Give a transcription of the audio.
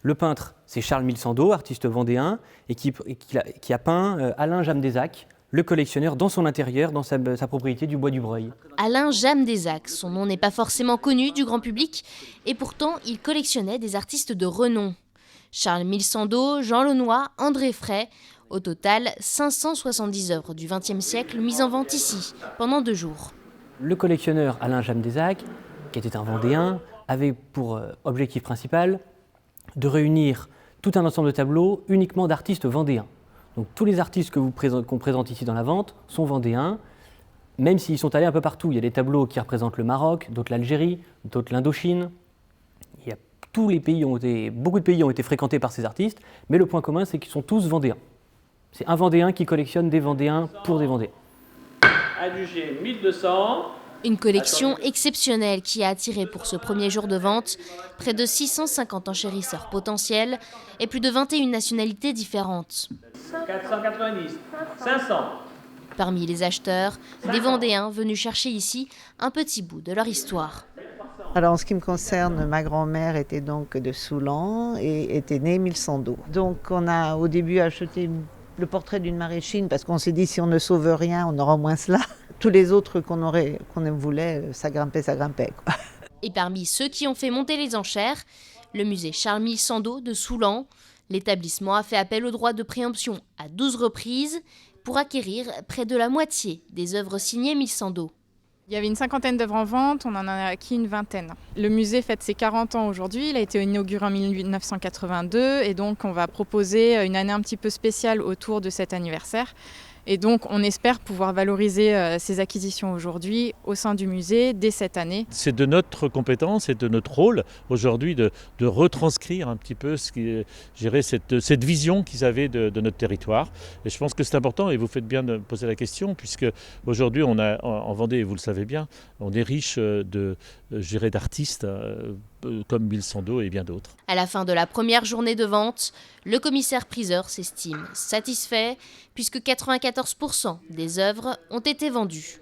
Le peintre, c'est Charles Mille-Sandeau, artiste vendéen, et qui a peint Alain James-Desacq, le collectionneur, dans son intérieur, dans sa propriété du Bois du Breuil. Alain James-Desacq, son nom n'est pas forcément connu du grand public, et pourtant il collectionnait des artistes de renom. Charles Mille-Sandeau, Jean Launois, André Fray, au total 570 œuvres du XXe siècle mises en vente ici, pendant 2 jours. Le collectionneur Alain James-Desacq, qui était un vendéen, avait pour objectif principal de réunir tout un ensemble de tableaux uniquement d'artistes vendéens. Donc tous les artistes qu'on présente ici dans la vente sont vendéens, même s'ils sont allés un peu partout. Il y a des tableaux qui représentent le Maroc, d'autres l'Algérie, d'autres l'Indochine. Beaucoup de pays ont été fréquentés par ces artistes, mais le point commun, c'est qu'ils sont tous vendéens. C'est un vendéen qui collectionne des vendéens pour des vendéens. Adjugé 1200. Une collection exceptionnelle qui a attiré pour ce premier jour de vente près de 650 enchérisseurs potentiels et plus de 21 nationalités différentes. 490, 500. Parmi les acheteurs, des Vendéens venus chercher ici un petit bout de leur histoire. Alors en ce qui me concerne, ma grand-mère était donc de Soulan et était née Mille-Sandeau. Donc on a au début acheté le portrait d'une maraîchine parce qu'on s'est dit si on ne sauve rien, on aura au moins cela. Tous les autres qu'on voulait, ça grimpait, quoi. Et parmi ceux qui ont fait monter les enchères, le musée Charles Mille-Sandeau de Soulan. L'établissement a fait appel au droit de préemption à 12 reprises pour acquérir près de la moitié des œuvres signées Mille-Sandeau. Il y avait une 50aine d'œuvres en vente, on en a acquis une 20aine. Le musée fête ses 40 ans aujourd'hui, il a été inauguré en 1982 et donc on va proposer une année un petit peu spéciale autour de cet anniversaire. Et donc on espère pouvoir valoriser ces acquisitions aujourd'hui au sein du musée dès cette année. C'est de notre compétence et de notre rôle aujourd'hui de retranscrire un petit peu cette vision qu'ils avaient de notre territoire. Et je pense que c'est important et vous faites bien de poser la question puisque aujourd'hui on a en Vendée, et vous le savez bien, on est riche d'artistes comme Mille-Sandeau et bien d'autres. À la fin de la première journée de vente, le commissaire-priseur s'estime satisfait puisque 94% des œuvres ont été vendues.